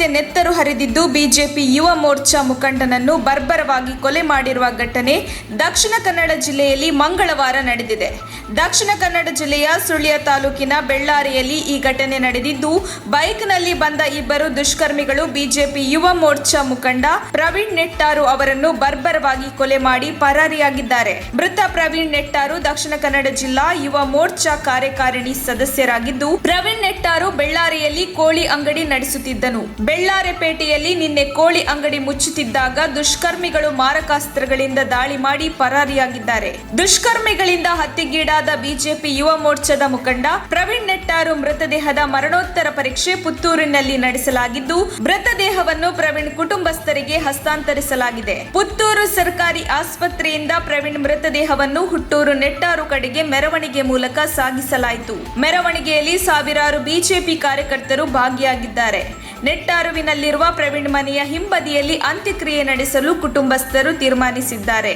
ಹತ್ಯೆ ನೆತ್ತರು ಹರಿದಿದ್ದು ಬಿಜೆಪಿ ಯುವ ಮೋರ್ಚಾ ಮುಖಂಡನನ್ನು ಬರ್ಬರವಾಗಿ ಕೊಲೆ ಮಾಡಿರುವ ಘಟನೆ ದಕ್ಷಿಣ ಕನ್ನಡ ಜಿಲ್ಲೆಯಲ್ಲಿ ಮಂಗಳವಾರ ನಡೆದಿದೆ. ದಕ್ಷಿಣ ಕನ್ನಡ ಜಿಲ್ಲೆಯ ಸುಳ್ಯ ತಾಲೂಕಿನ ಬೆಳ್ಳಾರಿಯಲ್ಲಿ ಈ ಘಟನೆ ನಡೆದಿದ್ದು, ಬೈಕ್ನಲ್ಲಿ ಬಂದ ಇಬ್ಬರು ದುಷ್ಕರ್ಮಿಗಳು ಬಿಜೆಪಿ ಯುವ ಮೋರ್ಚಾ ಮುಖಂಡ ಪ್ರವೀಣ್ ನೆಟ್ಟಾರು ಅವರನ್ನು ಬರ್ಬರವಾಗಿ ಕೊಲೆ ಮಾಡಿ ಪರಾರಿಯಾಗಿದ್ದಾರೆ. ಮೃತ ಪ್ರವೀಣ್ ನೆಟ್ಟಾರು ದಕ್ಷಿಣ ಕನ್ನಡ ಜಿಲ್ಲಾ ಯುವ ಮೋರ್ಚಾ ಕಾರ್ಯಕಾರಿಣಿ ಸದಸ್ಯರಾಗಿದ್ದು, ಪ್ರವೀಣ್ ನೆಟ್ಟಾರು ಬೆಳ್ಳಾರಿಯಲ್ಲಿ ಕೋಳಿ ಅಂಗಡಿ ನಡೆಸುತ್ತಿದ್ದನು. ಬೆಳ್ಳಾರೆಪೇಟೆಯಲ್ಲಿ ನಿನ್ನೆ ಕೋಳಿ ಅಂಗಡಿ ಮುಚ್ಚುತ್ತಿದ್ದಾಗ ದುಷ್ಕರ್ಮಿಗಳು ಮಾರಕಾಸ್ತ್ರಗಳಿಂದ ದಾಳಿ ಮಾಡಿ ಪರಾರಿಯಾಗಿದ್ದಾರೆ. ದುಷ್ಕರ್ಮಿಗಳಿಂದ ಹತ್ಯೆಗೀಡಾದ ಬಿಜೆಪಿ ಯುವ ಮೋರ್ಚಾದ ಮುಖಂಡ ಪ್ರವೀಣ್ ನೆಟ್ಟಾರು ಮೃತದೇಹದ ಮರಣೋತ್ತರ ಪರೀಕ್ಷೆ ಪುತ್ತೂರಿನಲ್ಲಿ ನಡೆಸಲಾಗಿದ್ದು, ಮೃತದೇಹವನ್ನು ಪ್ರವೀಣ್ ಕುಟುಂಬಸ್ಥರಿಗೆ ಹಸ್ತಾಂತರಿಸಲಾಗಿದೆ. ಪುತ್ತೂರು ಸರ್ಕಾರಿ ಆಸ್ಪತ್ರೆಯಿಂದ ಪ್ರವೀಣ್ ಮೃತದೇಹವನ್ನು ಹುಟ್ಟೂರು ನೆಟ್ಟಾರು ಕಡೆಗೆ ಮೆರವಣಿಗೆ ಮೂಲಕ ಸಾಗಿಸಲಾಯಿತು. ಮೆರವಣಿಗೆಯಲ್ಲಿ ಸಾವಿರಾರು ಬಿಜೆಪಿ ಕಾರ್ಯಕರ್ತರು ಭಾಗಿಯಾಗಿದ್ದಾರೆ. ನೆಟ್ಟಾರುವಿನಲ್ಲಿರುವ ಪ್ರವೀಣ್ ಮನೆಯ ಹಿಂಬದಿಯಲ್ಲಿ ಅಂತ್ಯಕ್ರಿಯೆ ನಡೆಸಲು ಕುಟುಂಬಸ್ಥರು ತೀರ್ಮಾನಿಸಿದ್ದಾರೆ.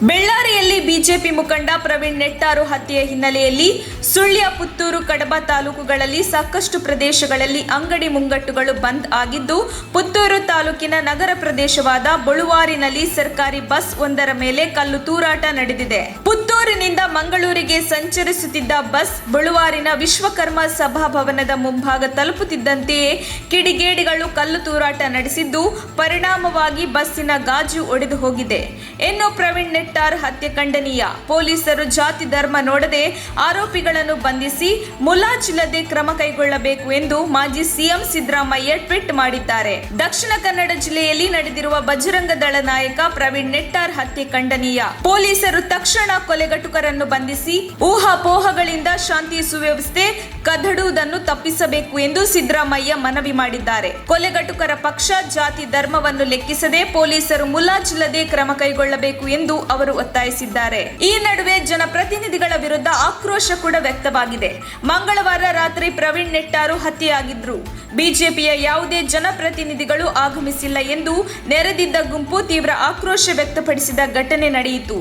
ಬೆಳ್ಳಾರಿಯಲ್ಲಿ ಬಿಜೆಪಿ ಮುಖಂಡ ಪ್ರವೀಣ್ ನೆಟ್ಟಾರು ಹತ್ಯೆಯ ಹಿನ್ನೆಲೆಯಲ್ಲಿ ಸುಳ್ಯ, ಪುತ್ತೂರು, ಕಡಬ ತಾಲೂಕುಗಳಲ್ಲಿ ಸಾಕಷ್ಟು ಪ್ರದೇಶಗಳಲ್ಲಿ ಅಂಗಡಿ ಮುಂಗಟ್ಟುಗಳು ಬಂದ್ ಆಗಿದ್ದು, ಪುತ್ತೂರು ತಾಲೂಕಿನ ನಗರ ಪ್ರದೇಶವಾದ ಬಳುವಾರಿನಲ್ಲಿ ಸರ್ಕಾರಿ ಬಸ್ ಒಂದರ ಮೇಲೆ ಕಲ್ಲು ತೂರಾಟ ನಡೆದಿದೆ. ಪುತ್ತೂರಿನಿಂದ ಮಂಗಳೂರಿಗೆ ಸಂಚರಿಸುತ್ತಿದ್ದ ಬಸ್ ಬಳುವಾರಿನ ವಿಶ್ವಕರ್ಮ ಸಭಾಭವನದ ಮುಂಭಾಗ ತಲುಪುತ್ತಿದ್ದಂತೆಯೇ ಕಿಡಿಗೇಡಿಗಳು ಕಲ್ಲು ತೂರಾಟ ನಡೆಸಿದ್ದು, ಪರಿಣಾಮವಾಗಿ ಬಸ್ಸಿನ ಗಾಜು ಒಡೆದು ಹೋಗಿದೆ. ಇನ್ನು ಪ್ರವೀಣ್ ನೆಟ್ಟಾರ್ ಹತ್ಯೆ ಖಂಡನೀಯ. ಪೊಲೀಸರು ಜಾತಿ ಧರ್ಮ ನೋಡದೆ ಆರೋಪಿಗಳನ್ನು ಬಂಧಿಸಿ ಮುಲಾಜಿಲ್ಲದೆ ಕ್ರಮ ಕೈಗೊಳ್ಳಬೇಕು ಎಂದು ಮಾಜಿ ಸಿಎಂ ಸಿದ್ದರಾಮಯ್ಯ ಟ್ವೀಟ್ ಮಾಡಿದ್ದಾರೆ. ದಕ್ಷಿಣ ಕನ್ನಡ ಜಿಲ್ಲೆಯಲ್ಲಿ ನಡೆದಿರುವ ಬಜರಂಗ ದಳ ನಾಯಕ ಪ್ರವೀಣ್ ನೆಟ್ಟಾರ್ ಹತ್ಯೆ ಖಂಡನೀಯ. ಪೊಲೀಸರು ತಕ್ಷಣ ಕೊಲೆಗಟುಕರನ್ನು ಬಂಧಿಸಿ ಊಹಾಪೋಹಗಳಿಂದ ಶಾಂತಿ ಸುವ್ಯವಸ್ಥೆ ಕದಡುವುದನ್ನು ತಪ್ಪಿಸಬೇಕು ಎಂದು ಸಿದ್ದರಾಮಯ್ಯ ಮನವಿ ಮಾಡಿದ್ದಾರೆ. ಕೊಲೆಗಟುಕರ ಪಕ್ಷ ಜಾತಿ ಧರ್ಮವನ್ನು ಲೆಕ್ಕಿಸದೆ ಪೊಲೀಸರು ಮುಲಾಜಿಲ್ಲದೆ ಕ್ರಮ ಕೈಗೊಳ್ಳಬೇಕು ಎಂದು ಅವರು ಒತ್ತಾಯಿಸಿದ್ದಾರೆ. ಈ ನಡುವೆ ಜನಪ್ರತಿನಿಧಿಗಳ ವಿರುದ್ಧ ಆಕ್ರೋಶ ಕೂಡ ವ್ಯಕ್ತವಾಗಿದೆ. ಮಂಗಳವಾರ ರಾತ್ರಿ ಪ್ರವೀಣ್ ನೆಟ್ಟಾರು ಹತ್ಯೆಯಾಗಿದ್ರು. ಬಿಜೆಪಿಯ ಯಾವುದೇ ಜನಪ್ರತಿನಿಧಿಗಳು ಆಗಮಿಸಿಲ್ಲ ಎಂದು ನೆರೆದಿದ್ದ ಗುಂಪು ತೀವ್ರ ಆಕ್ರೋಶ ವ್ಯಕ್ತಪಡಿಸಿದ ಘಟನೆ ನಡೆಯಿತು.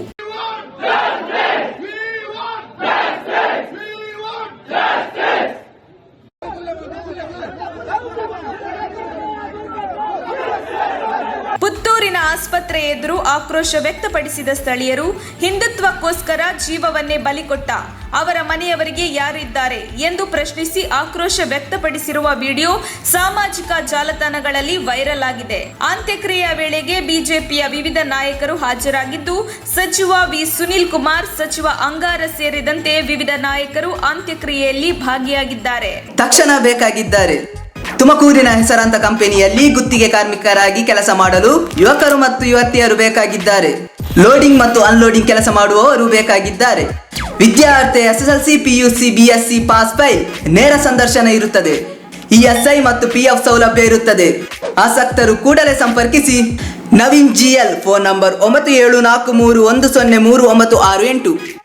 ಪುತ್ತೂರಿನ ಆಸ್ಪತ್ರೆ ಎದುರು ಆಕ್ರೋಶ ವ್ಯಕ್ತಪಡಿಸಿದ ಸ್ಥಳೀಯರು, ಹಿಂದುತ್ವಕ್ಕೋಸ್ಕರ ಜೀವವನ್ನೇ ಬಲಿಕೊಟ್ಟ ಅವರ ಮನೆಯವರಿಗೆ ಯಾರಿದ್ದಾರೆ ಎಂದು ಪ್ರಶ್ನಿಸಿ ಆಕ್ರೋಶ ವ್ಯಕ್ತಪಡಿಸಿರುವ ವಿಡಿಯೋ ಸಾಮಾಜಿಕ ಜಾಲತಾಣಗಳಲ್ಲಿ ವೈರಲ್ ಆಗಿದೆ. ಅಂತ್ಯಕ್ರಿಯೆಯ ವೇಳೆಗೆ ಬಿಜೆಪಿಯ ವಿವಿಧ ನಾಯಕರು ಹಾಜರಾಗಿದ್ದು, ಸಚಿವ ವಿ ಸುನೀಲ್ ಕುಮಾರ್, ಸಚಿವ ಅಂಗಾರ ಸೇರಿದಂತೆ ವಿವಿಧ ನಾಯಕರು ಅಂತ್ಯಕ್ರಿಯೆಯಲ್ಲಿ ಭಾಗಿಯಾಗಿದ್ದಾರೆ. ತಕ್ಷಣ ಬೇಕಾಗಿದ್ದಾರೆ. ತುಮಕೂರಿನ ಹೆಸರಾಂತ ಕಂಪನಿಯಲ್ಲಿ ಗುತ್ತಿಗೆ ಕಾರ್ಮಿಕರಾಗಿ ಕೆಲಸ ಮಾಡಲು ಯುವಕರು ಮತ್ತು ಯುವತಿಯರು ಬೇಕಾಗಿದ್ದಾರೆ. ಲೋಡಿಂಗ್ ಮತ್ತು ಅನ್ಲೋಡಿಂಗ್ ಕೆಲಸ ಮಾಡುವವರು ಬೇಕಾಗಿದ್ದಾರೆ. ವಿದ್ಯಾರ್ಥಿ SSLC, PUC, BSc pass file. ನೇರ ಸಂದರ್ಶನ ಇರುತ್ತದೆ. ESI ಮತ್ತು PF ಸೌಲಭ್ಯ ಇರುತ್ತದೆ. ಆಸಕ್ತರು ಕೂಡಲೇ ಸಂಪರ್ಕಿಸಿ. Naveen GL, phone number 9743103968.